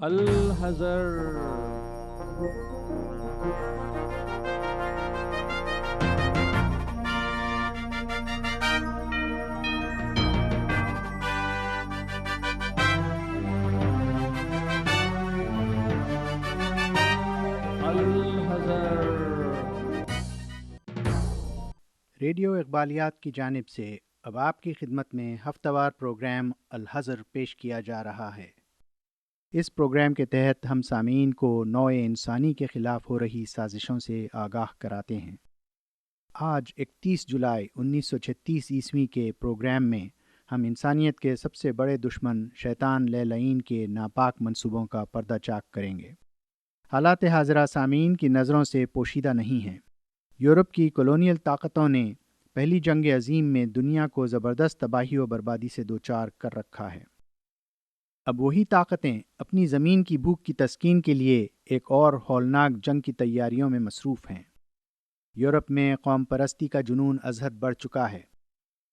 الحذر۔ الحذر۔ Radio اقبالیات کی جانب سے اب آپ کی خدمت میں ہفتہ وار پروگرام الحذر پیش کیا جا رہا ہے۔ اس پروگرام کے تحت ہم سامعین کو نوع انسانی کے خلاف ہو رہی سازشوں سے آگاہ کراتے ہیں۔ آج 31 جولائی 1936 عیسوی کے پروگرام میں ہم انسانیت کے سب سے بڑے دشمن شیطان لعین کے ناپاک منصوبوں کا پردہ چاک کریں گے۔ حالات حاضرہ سامعین کی نظروں سے پوشیدہ نہیں ہیں۔ یورپ کی کولونیل طاقتوں نے پہلی جنگ عظیم میں دنیا کو زبردست تباہی و بربادی سے دوچار کر رکھا ہے۔ اب وہی طاقتیں اپنی زمین کی بھوک کی تسکین کے لیے ایک اور ہولناک جنگ کی تیاریوں میں مصروف ہیں۔ یورپ میں قوم پرستی کا جنون ازحد بڑھ چکا ہے۔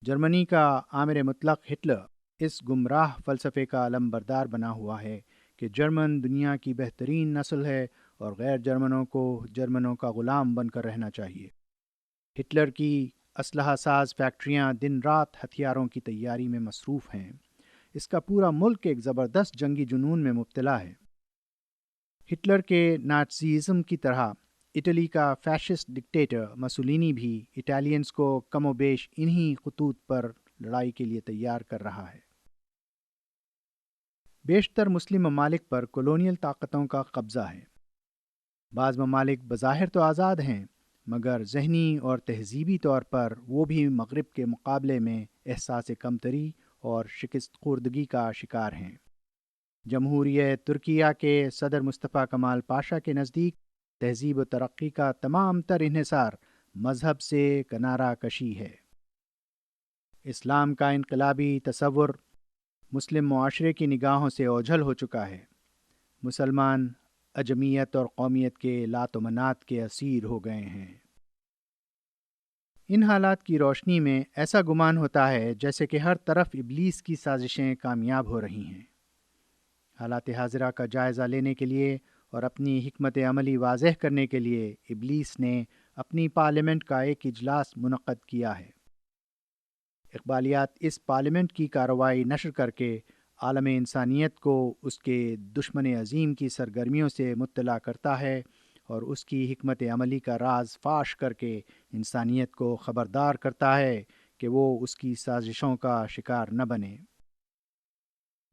جرمنی کا آمر مطلق ہٹلر اس گمراہ فلسفے کا علم بردار بنا ہوا ہے کہ جرمن دنیا کی بہترین نسل ہے اور غیر جرمنوں کو جرمنوں کا غلام بن کر رہنا چاہیے۔ ہٹلر کی اسلحہ ساز فیکٹریاں دن رات ہتھیاروں کی تیاری میں مصروف ہیں۔ اس کا پورا ملک ایک زبردست جنگی جنون میں مبتلا ہے۔ ہٹلر کے نازیزم کی طرح اٹلی کا فیشسٹ ڈکٹیٹر مسولینی بھی اٹالینز کو کم و بیش انہی خطوط پر لڑائی کے لیے تیار کر رہا ہے۔ بیشتر مسلم ممالک پر کولونیل طاقتوں کا قبضہ ہے۔ بعض ممالک بظاہر تو آزاد ہیں، مگر ذہنی اور تہذیبی طور پر وہ بھی مغرب کے مقابلے میں احساس کمتری اور شکست خوردگی کا شکار ہیں۔ جمہوریہ ترکیہ کے صدر مصطفیٰ کمال پاشا کے نزدیک تہذیب و ترقی کا تمام تر انحصار مذہب سے کنارہ کشی ہے۔ اسلام کا انقلابی تصور مسلم معاشرے کی نگاہوں سے اوجھل ہو چکا ہے۔ مسلمان اجمیت اور قومیت کے لات و منات کے اسیر ہو گئے ہیں۔ ان حالات کی روشنی میں ایسا گمان ہوتا ہے جیسے کہ ہر طرف ابلیس کی سازشیں کامیاب ہو رہی ہیں۔ حالات حاضرہ کا جائزہ لینے کے لیے اور اپنی حکمت عملی واضح کرنے کے لیے ابلیس نے اپنی پارلیمنٹ کا ایک اجلاس منعقد کیا ہے۔ اقبالیات اس پارلیمنٹ کی کارروائی نشر کر کے عالم انسانیت کو اس کے دشمن عظیم کی سرگرمیوں سے مطلع کرتا ہے اور اس کی حکمت عملی کا راز فاش کر کے انسانیت کو خبردار کرتا ہے کہ وہ اس کی سازشوں کا شکار نہ بنے۔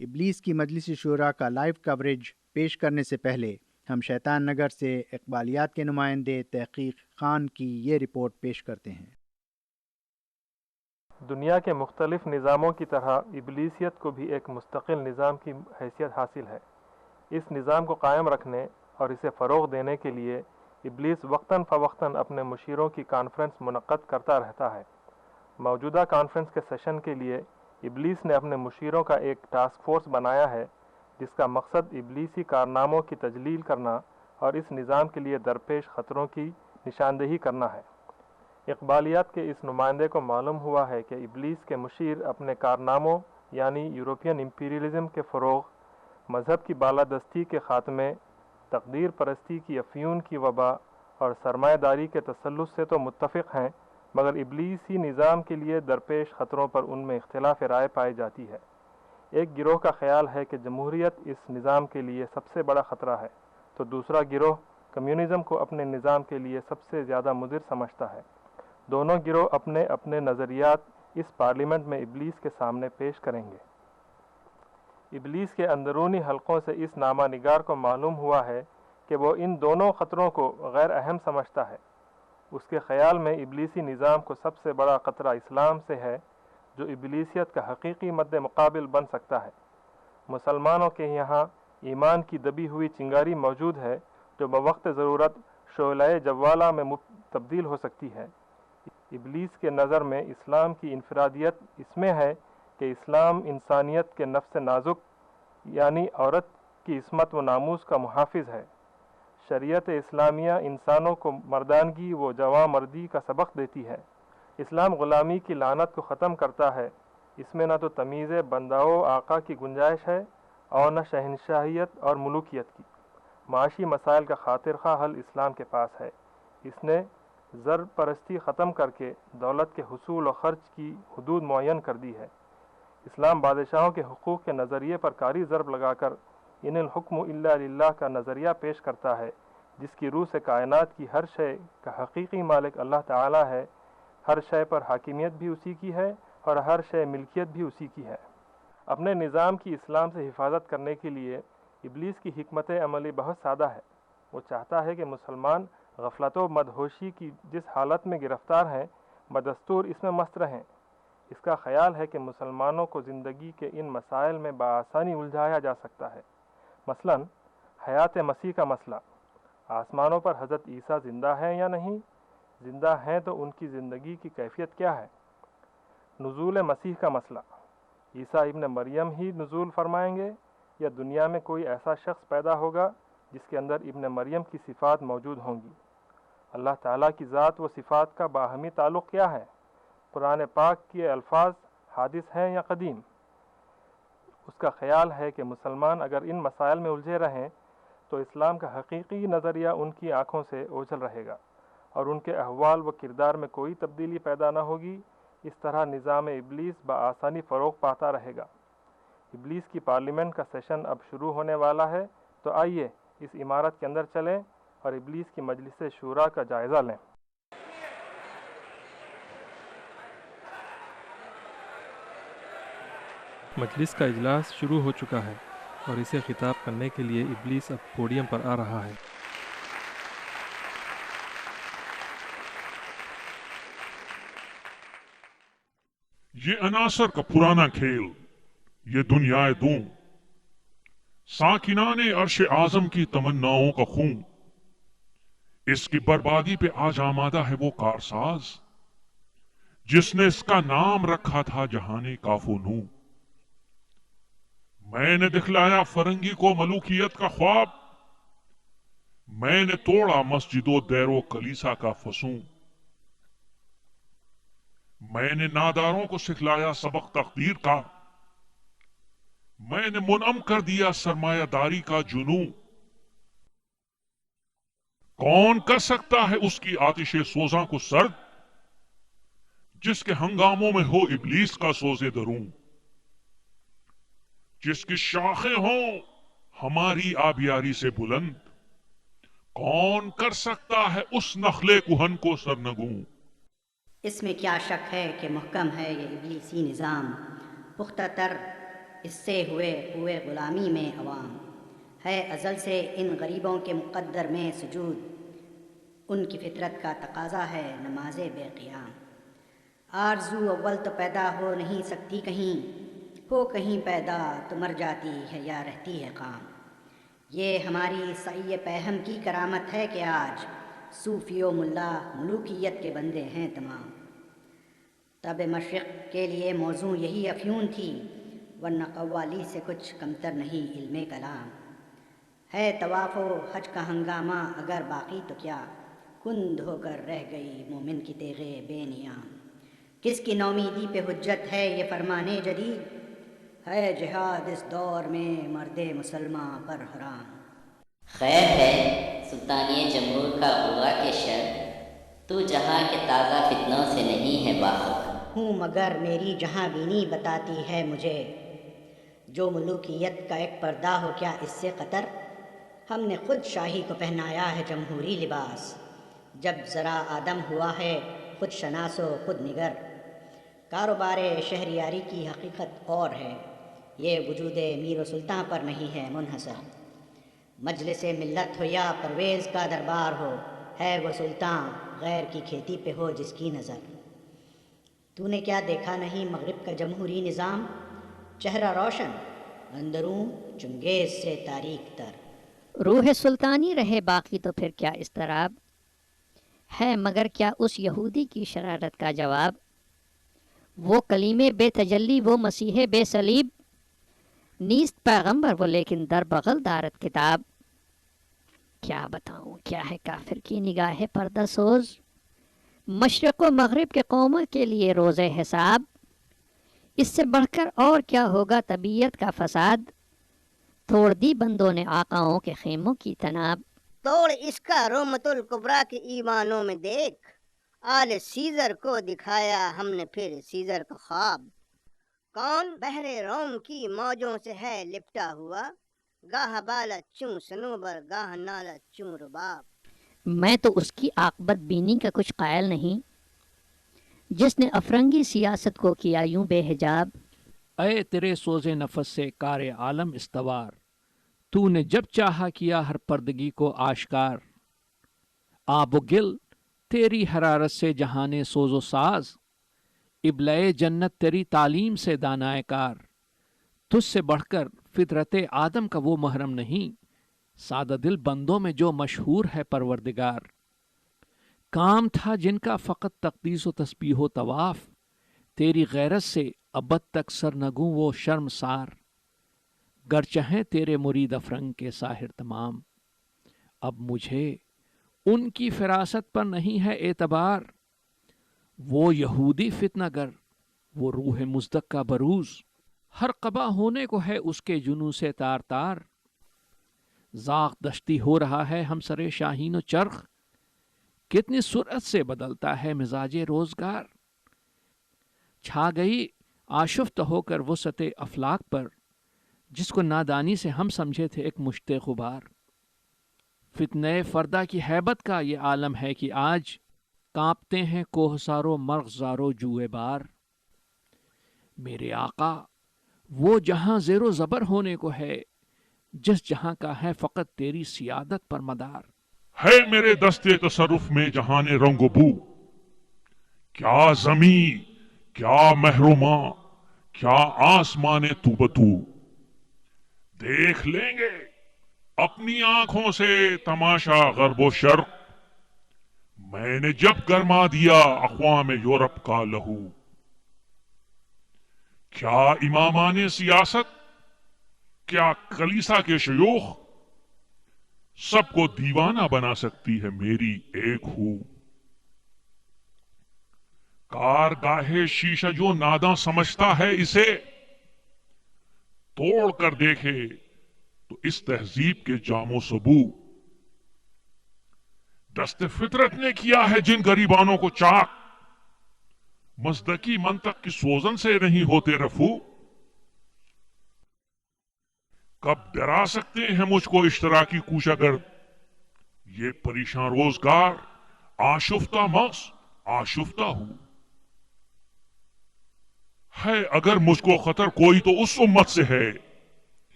ابلیس کی مجلس شورا کا لائیو کوریج پیش کرنے سے پہلے ہم شیطان نگر سے اقبالیات کے نمائندے تحقیق خان کی یہ رپورٹ پیش کرتے ہیں۔ دنیا کے مختلف نظاموں کی طرح ابلیسیت کو بھی ایک مستقل نظام کی حیثیت حاصل ہے۔ اس نظام کو قائم رکھنے اور اسے فروغ دینے کے لیے ابلیس وقتاً فوقتاً اپنے مشیروں کی کانفرنس منعقد کرتا رہتا ہے۔ موجودہ کانفرنس کے سیشن کے لیے ابلیس نے اپنے مشیروں کا ایک ٹاسک فورس بنایا ہے جس کا مقصد ابلیسی کارناموں کی تجلیل کرنا اور اس نظام کے لیے درپیش خطروں کی نشاندہی کرنا ہے۔ اقبالیات کے اس نمائندے کو معلوم ہوا ہے کہ ابلیس کے مشیر اپنے کارناموں یعنی یورپین امپیریلزم کے فروغ، مذہب کی بالادستی کے خاتمے، تقدیر پرستی کی افیون کی وبا اور سرمایہ داری کے تسلط سے تو متفق ہیں، مگر ابلیسی نظام کے لیے درپیش خطروں پر ان میں اختلاف رائے پائی جاتی ہے۔ ایک گروہ کا خیال ہے کہ جمہوریت اس نظام کے لیے سب سے بڑا خطرہ ہے، تو دوسرا گروہ کمیونزم کو اپنے نظام کے لیے سب سے زیادہ مضر سمجھتا ہے۔ دونوں گروہ اپنے اپنے نظریات اس پارلیمنٹ میں ابلیس کے سامنے پیش کریں گے۔ ابلیس کے اندرونی حلقوں سے اس نامہ نگار کو معلوم ہوا ہے کہ وہ ان دونوں خطروں کو غیر اہم سمجھتا ہے۔ اس کے خیال میں ابلیسی نظام کو سب سے بڑا خطرہ اسلام سے ہے، جو ابلیسیت کا حقیقی مد مقابل بن سکتا ہے۔ مسلمانوں کے یہاں ایمان کی دبی ہوئی چنگاری موجود ہے جو بوقت ضرورت شعلہ جوالہ میں تبدیل ہو سکتی ہے۔ ابلیس کے نظر میں اسلام کی انفرادیت اس میں ہے کہ اسلام انسانیت کے نفس نازک یعنی عورت کی عصمت و ناموس کا محافظ ہے۔ شریعت اسلامیہ انسانوں کو مردانگی و جواں مردی کا سبق دیتی ہے۔ اسلام غلامی کی لعنت کو ختم کرتا ہے۔ اس میں نہ تو تمیز بندہ و آقا کی گنجائش ہے اور نہ شہنشاہیت اور ملوکیت کی۔ معاشی مسائل کا خاطر خواہ حل اسلام کے پاس ہے۔ اس نے زر پرستی ختم کر کے دولت کے حصول و خرچ کی حدود معین کر دی ہے۔ اسلام بادشاہوں کے حقوق کے نظریے پر کاری ضرب لگا کر ان الحکم الا للہ کا نظریہ پیش کرتا ہے، جس کی روح سے کائنات کی ہر شے کا حقیقی مالک اللہ تعالی ہے، ہر شے پر حاکمیت بھی اسی کی ہے اور ہر شے ملکیت بھی اسی کی ہے۔ اپنے نظام کی اسلام سے حفاظت کرنے کے لیے ابلیس کی حکمت عملی بہت سادہ ہے۔ وہ چاہتا ہے کہ مسلمان غفلت و مدہوشی کی جس حالت میں گرفتار ہیں، بدستور اس میں مست رہیں۔ اس کا خیال ہے کہ مسلمانوں کو زندگی کے ان مسائل میں بآسانی الجھایا جا سکتا ہے۔ مثلا حیات مسیح کا مسئلہ، آسمانوں پر حضرت عیسیٰ زندہ ہیں یا نہیں؟ زندہ ہیں تو ان کی زندگی کی کیفیت کیا ہے؟ نزول مسیح کا مسئلہ، عیسیٰ ابن مریم ہی نزول فرمائیں گے یا دنیا میں کوئی ایسا شخص پیدا ہوگا جس کے اندر ابن مریم کی صفات موجود ہوں گی؟ اللہ تعالیٰ کی ذات و صفات کا باہمی تعلق کیا ہے؟ قرآن پاک کے الفاظ حادث ہیں یا قدیم؟ اس کا خیال ہے کہ مسلمان اگر ان مسائل میں الجھے رہیں تو اسلام کا حقیقی نظریہ ان کی آنکھوں سے اوجھل رہے گا اور ان کے احوال و کردار میں کوئی تبدیلی پیدا نہ ہوگی۔ اس طرح نظام ابلیس بآسانی فروغ پاتا رہے گا۔ ابلیس کی پارلیمنٹ کا سیشن اب شروع ہونے والا ہے، تو آئیے اس عمارت کے اندر چلیں اور ابلیس کی مجلس شورا کا جائزہ لیں۔ مجلس کا اجلاس شروع ہو چکا ہے اور اسے خطاب کرنے کے لیے ابلیس اب پوڈیم پر آ رہا ہے۔ یہ عناصر کا پرانا کھیل، یہ دنیا دوں، ساکنان عرش اعظم کی تمناؤں کا خون، اس کی بربادی پہ آج آمادہ ہے وہ کارساز جس نے اس کا نام رکھا تھا جہان کاف و نو۔ میں نے دکھلایا فرنگی کو ملوکیت کا خواب، میں نے توڑا مسجد و دیر و کلیسا کا فسوں، میں نے ناداروں کو سکھلایا سبق تقدیر کا، میں نے منعم کر دیا سرمایہ داری کا جنوں۔ کون کر سکتا ہے اس کی آتش سوزاں کو سرد، جس کے ہنگاموں میں ہو ابلیس کا سوزے دروں، جس کی شاخیں ہوں ہماری آبیاری سے بلند، کون کر سکتا ہے اس نخلے کہن کو سرنگوں۔ اس میں کیا شک ہے کہ محکم ہے یہ ابلیسی نظام، پختہ تر اس سے ہوئے غلامی میں عوام، ہے ازل سے ان غریبوں کے مقدر میں سجود، ان کی فطرت کا تقاضا ہے نماز بے قیام۔ آرزو اول تو پیدا ہو نہیں سکتی کہیں، ہو کہیں پیدا تو مر جاتی ہے یا رہتی ہے قام۔ یہ ہماری سعی پہم کی کرامت ہے کہ آج صوفی و ملا ملوکیت کے بندے ہیں تمام۔ تب مشرق کے لیے موضوع یہی افیون تھی، ورنہ قوالی سے کچھ کمتر نہیں علم کلام۔ ہے طواف و حج کا ہنگامہ اگر باقی تو کیا، کند ہو کر رہ گئی مومن کی تیغ بے نیام۔ کس کی نومیدی پہ حجت ہے یہ فرمانے جدید، ہے جہاد اس دور میں مرد مسلمان پر حرام۔ خیر ہے سلطانی جمہور کا غوا کے شر، تو جہاں کے تازہ فتنوں سے نہیں ہے واقف۔ ہوں مگر میری جہاں بینی بتاتی ہے مجھے، جو ملوکیت کا ایک پردہ ہو کیا اس سے قطر۔ ہم نے خود شاہی کو پہنایا ہے جمہوری لباس، جب ذرا آدم ہوا ہے خود شناس و خود نگر۔ کاروبار شہریاری کی حقیقت اور ہے، یہ وجود میر و سلطان پر نہیں ہے منحصر۔ مجلس ملت ہو یا پرویز کا دربار ہو، ہے وہ سلطان غیر کی کھیتی پہ ہو جس کی نظر۔ تو نے کیا دیکھا نہیں مغرب کا جمہوری نظام، چہرہ روشن اندروں چنگیز سے تاریک تر۔ روح سلطانی رہے باقی تو پھر کیا اضطراب ہے، مگر کیا اس یہودی کی شرارت کا جواب۔ وہ کلیم بے تجلی وہ مسیح بے صلیب، نیست پیغمبر وہ لیکن در بغل دارت کتاب۔ کیا بتاؤں کیا ہے کافر کی نگاہ پردہ سوز، مشرق و مغرب کے قوموں کے لیے روز حساب۔ اس سے بڑھ کر اور کیا ہوگا طبیعت کا فساد، توڑ دی بندوں نے آقاؤں کے خیموں کی تناب، توڑ اس کا رومت الکبریٰ کے ایوانوں میں دیکھ، آل سیزر کو دکھایا ہم نے پھر سیزر کا خواب، کون بحر روم کی موجوں سے ہے لپٹا ہوا، گاہ بالا چوں سنوبر گاہ نالا چوں رباب۔ میں تو اس کی عاقبت بینی کا کچھ قائل نہیں جس نے افرنگی سیاست کو کیا یوں بے حجاب۔ اے تیرے سوز نفس سے کار عالم استوار، تو نے جب چاہا کیا ہر پردگی کو آشکار، آب و گل تیری حرارت سے جہانے سوز و ساز، ابلۂ جنت تیری تعلیم سے دانائے کار، تجھ سے بڑھ کر فطرت آدم کا وہ محرم نہیں، سادہ دل بندوں میں جو مشہور ہے پروردگار، کام تھا جن کا فقط تقدیس و تسبیح و طواف، تیری غیرت سے ابد تک سرنگوں وہ شرمسار، گر چہیں تیرے مرید افرنگ کے ساحر تمام، اب مجھے ان کی فراست پر نہیں ہے اعتبار، وہ یہودی فتنہ گر، وہ روح مزدق کا بروز، ہر قبا ہونے کو ہے اس کے جنوں سے تار تار، زاغ دشتی ہو رہا ہے ہم سر شاہین و چرخ، کتنی سرعت سے بدلتا ہے مزاج روزگار، چھا گئی آشفت ہو کر وسعت افلاک پر، جس کو نادانی سے ہم سمجھے تھے ایک مشت غبار، فتنہ فردا کی ہیبت کا یہ عالم ہے کہ آج کانپتے ہیں کوہسار و مرغزار و جوئے بار، میرے آقا وہ جہاں زیر و زبر ہونے کو ہے جس جہاں کا ہے فقط تیری سیادت پر مدار، ہے میرے دستے تصرف میں جہان رنگ و بو، کیا زمین کیا محروماں کیا آسمان تو بتو، دیکھ لیں گے اپنی آنکھوں سے تماشا غرب و شرق، میں نے جب گرما دیا اقوام یورپ کا لہو، کیا امامان سیاست کیا کلیسا کے شیوخ سب کو دیوانہ بنا سکتی ہے میری ایک ہو، کارگاہ شیشہ جو ناداں سمجھتا ہے اسے توڑ کر دیکھے تو اس تہذیب کے جام و سبو، دست فطرت نے کیا ہے جن غریبانوں کو چاک، مزدکی منطق کی سوزن سے نہیں ہوتے رفو، کب ڈرا سکتے ہیں مجھ کو اشتراکی کوشہ گرد، یہ پریشان روزگار آشفتہ مغز آشفتہ ہوں، ہے اگر مجھ کو خطر کوئی تو اس امت سے ہے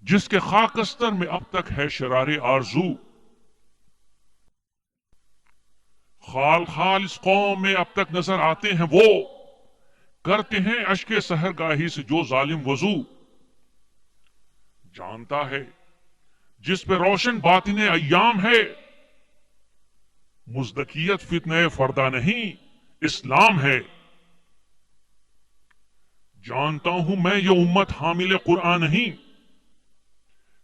جس کے خاکستر میں اب تک ہے شرار آرزو، خال خال اس قوم میں اب تک نظر آتے ہیں وہ کرتے ہیں اشک سحرگاہی سے جو ظالم وضو، جانتا ہے جس پہ روشن باطن ایام ہے مزدکیت فتنہ فردا نہیں اسلام ہے، جانتا ہوں میں یہ امت حامل قرآن نہیں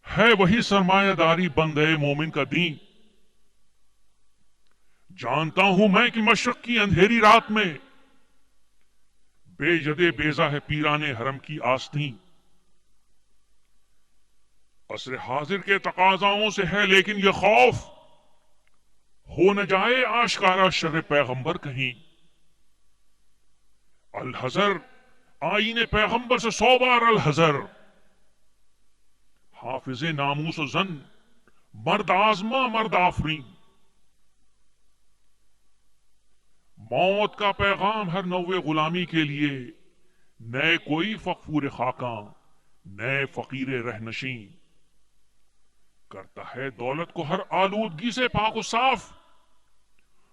ہے وہی سرمایہ داری بندے مومن کا دین، جانتا ہوں میں کہ مشرق کی اندھیری رات میں بے جدے بیزا ہے پیران حرم کی آستین، عصر حاضر کے تقاضاؤں سے ہے لیکن یہ خوف ہو نہ جائے آشکارا شر پیغمبر کہیں، الحذر آئین پیغمبر سے 100 بار الحذر، حافظ ناموس و زن مرد آزما مرد آفرین، موت کا پیغام ہر نوے غلامی کے لیے، نئے کوئی فقفور خاکاں نئے فقیر رہنشین، کرتا ہے دولت کو ہر آلودگی سے پاک و صاف،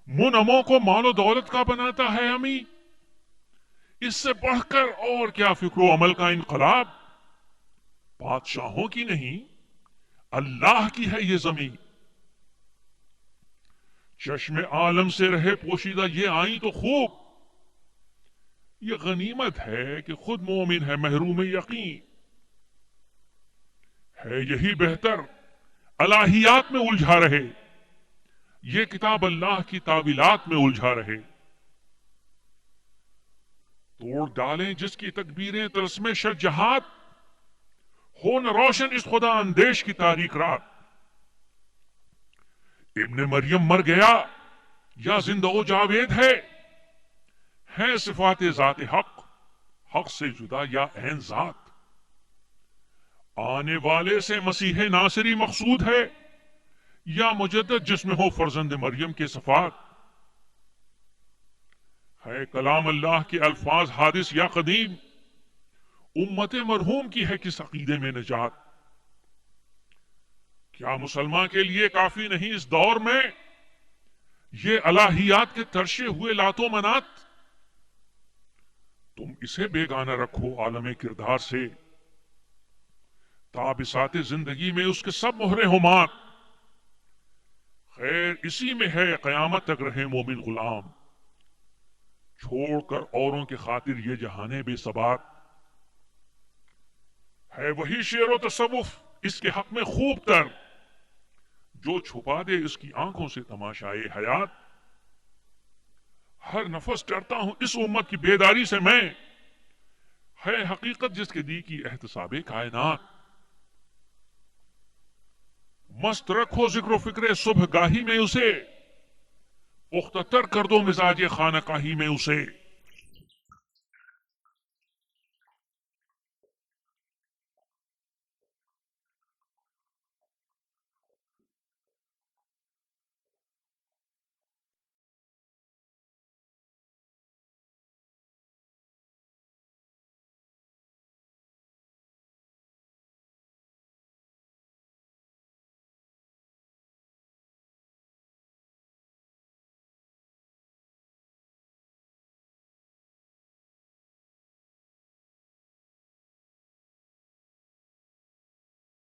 منعموں کو مال و دولت کا بناتا ہے امی، اس سے بڑھ کر اور کیا فکر و عمل کا انقلاب، بادشاہوں کی نہیں اللہ کی ہے یہ زمین، چشم عالم سے رہے پوشیدہ یہ آئیں تو خوب، یہ غنیمت ہے کہ خود مومن ہے محروم یقین، ہے یہی بہتر الہیات میں الجھا رہے یہ کتاب اللہ کی تعویلات میں الجھا رہے، توڑ ڈالیں جس کی تکبیریں طلسم شجاعت، ہو نہ روشن اس خدا اندیش کی تاریک رات. ابن مریم مر گیا یا زندہ و جاوید ہے صفات ذات حق، حق سے جدا یا عین ذات. آنے والے سے مسیح ناصری مقصود ہے یا مجدد جس میں ہو فرزند مریم کے صفات. ہے کلام اللہ کے الفاظ حادث یا قدیم، امت مرحوم کی ہے کس عقیدے میں نجات. کیا مسلمان کے لیے کافی نہیں اس دور میں یہ الہیات کے ترشے ہوئے لات و منات؟ تم اسے بیگانہ رکھو عالم کردار سے، تا بساط زندگی میں اس کے سب مہرے ہمات. خیر اسی میں ہے قیامت تک رہے مومن غلام، چھوڑ کر اوروں کے خاطر یہ جہانے بے ثبات. ہے وہی شعر و تصوف اس کے حق میں خوب تر، جو چھپا دے اس کی آنکھوں سے تماشائے حیات. ہر نفس ڈرتا ہوں اس امت کی بیداری سے میں، ہے حقیقت جس کے دی کی احتساب کائنات. مست رکھو ذکر و فکر صبح گاہی میں اسے، پختہ تر کر دو مزاج خانقاہی میں اسے.